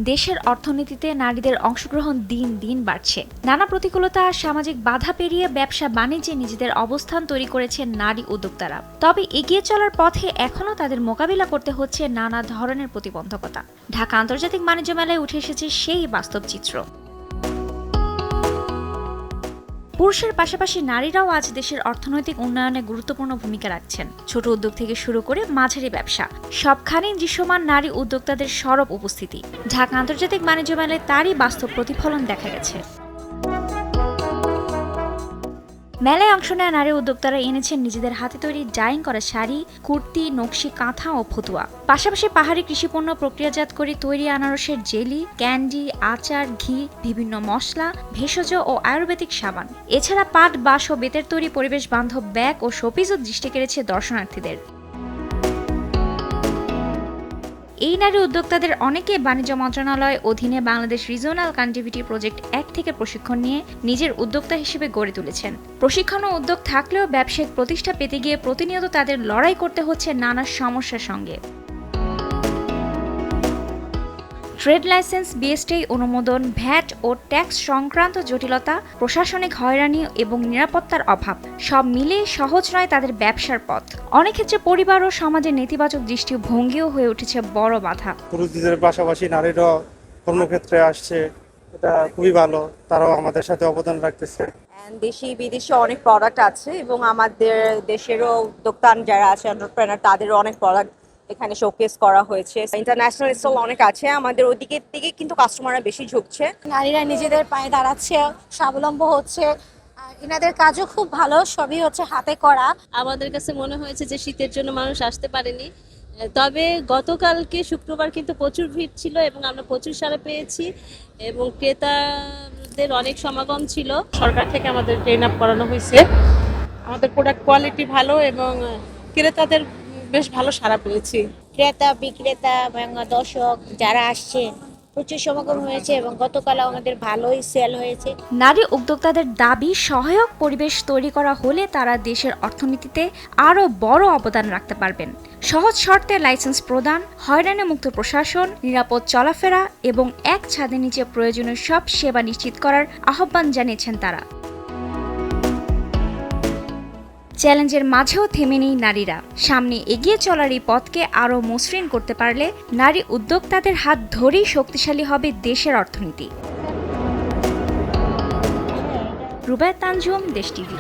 দেশের অর্থনীতিতে নারীদের অংশগ্রহণ দিন দিন বাড়ছে। নানা প্রতিকূলতা আর সামাজিক বাধা পেরিয়ে ব্যবসা বাণিজ্যে নিজেদের অবস্থান তৈরি করেছেন নারী উদ্যোক্তারা। তবে এগিয়ে চলার পথে এখনও তাদের মোকাবিলা করতে হচ্ছে নানা ধরনের প্রতিবন্ধকতা। ঢাকা আন্তর্জাতিক বাণিজ্য মেলায় উঠে এসেছে সেই বাস্তব চিত্র। পুরুষের পাশাপাশি নারীরাও আজ দেশের অর্থনৈতিক উন্নয়নে গুরুত্বপূর্ণ ভূমিকা রাখছেন। ছোট উদ্যোগ থেকে শুরু করে মাঝারি ব্যবসা, সবখানেই দৃশ্যমান নারী উদ্যোক্তাদের সরব উপস্থিতি। ঢাকা আন্তর্জাতিক বাণিজ্য মেলায় তারই বাস্তব প্রতিফলন দেখা গেছে। মেলায় অংশ নেওয়া নারী উদ্যোক্তারা এনেছেন নিজেদের হাতে তৈরি ডাইং করা শাড়ি, কুর্তি, নকশি কাঁথা ও ফতুয়া। পাশাপাশি পাহাড়ি কৃষিপণ্য প্রক্রিয়াজাত করে তৈরি আনারসের জেলি, ক্যান্ডি, আচার, ঘি, বিভিন্ন মশলা, ভেষজ ও আয়ুর্বেদিক সাবান। এছাড়া পাট, বাঁশ ও বেতের তৈরি পরিবেশ বান্ধব ব্যাগ ও শোপিসও দৃষ্টি কেড়েছে দর্শনার্থীদের। এই নারী উদ্যোক্তাদের অনেকে বাণিজ্য মন্ত্রণালয় অধীনে বাংলাদেশ রিজিওনাল কানেক্টিভিটি প্রজেক্ট 1 থেকে প্রশিক্ষণ নিয়ে নিজের উদ্যোক্তা হিসেবে গড়ে তুলেছেন। প্রশিক্ষণ ও উদ্যোগ থাকলেও ব্যবসায়িক প্রতিষ্ঠা পেতে গিয়ে প্রতিনিয়ত তাদের লড়াই করতে হচ্ছে নানা সমস্যার সঙ্গে। ট্রেড লাইসেন্স, বিএসটিআই অনুমোদন, ভ্যাট ও ট্যাক্স সংক্রান্ত জটিলতা, প্রশাসনিক হয়রানি এবং নিরাপত্তার অভাব সব মিলিয়ে সহজ নয় তাদের ব্যবসার পথ। অনেক ক্ষেত্রে পরিবার ও সমাজের নেতিবাচক দৃষ্টিভঙ্গিও হয়ে উঠেছে বড় বাধা। পুরুষদের পাশাপাশি নারীরাও কর্মক্ষেত্রে আসছে, এটা খুবই ভালো। তারাও আমাদের সাথে অবদান রাখতেছে। দেশি বিদেশি অনেক প্রোডাক্ট আছে এবং আমাদের দেশেরও উদ্যোক্তা যারা আছে এন্টারপ্রেনার তাদেরও অনেক প্রোডাক্ট এখানে শোকেস করা হয়েছে। ইন্টারন্যাশনাল স্টল অনেক আছে, আমাদের ওদিকের দিকে কিন্তু কাস্টমাররা বেশি ঝুঁকছে। নারীরা নিজেদের পায়ে দাঁড়াচ্ছে, স্বাবলম্বী হচ্ছে। এনাদের কাজও খুব ভালো, সবই হচ্ছে হাতে করা। আমাদের কাছে মনে হয়েছে যে শীতের জন্য মানুষ আসতে পারেনি, তবে গতকালকে শুক্রবার কিন্তু প্রচুর ভিড় ছিল এবং আমরা প্রচুর সাড়া পেয়েছি এবং ক্রেতাদের অনেক সমাগম ছিল। সরকার থেকে আমাদের ট্রেন আপ করানো হয়েছে, আমাদের প্রোডাক্ট কোয়ালিটি ভালো এবং ক্রেতাদের বেশ ভালো সাড়া পেয়েছি। ক্রেতা বিক্রেতা এবং দর্শক যারা আসছে প্রচুর সমাগম হয়েছে এবং গতকাল আমাদের ভালোই সেল হয়েছে। নারী উদ্যোক্তাদের দাবি সহায়ক পরিবেশ তৈরি করা হলে তারা দেশের অর্থনীতিতে আরও বড় অবদান রাখতে পারবেন। সহজ শর্তে লাইসেন্স প্রদান, হয়রানি মুক্ত প্রশাসন, নিরাপদ চলাফেরা এবং এক ছাদের নিচে প্রয়োজনীয় সব সেবা নিশ্চিত করার আহ্বান জানিয়েছেন তারা। চ্যালেঞ্জের মাঝেও থেমে নেই নারীরা। সামনে এগিয়ে চলার এই পথকে আরও মসৃণ করতে পারলে নারী উদ্যোক্তাদের হাত ধরেই শক্তিশালী হবে দেশের অর্থনীতি। রুবায়া তানজুম, দেশ টিভি।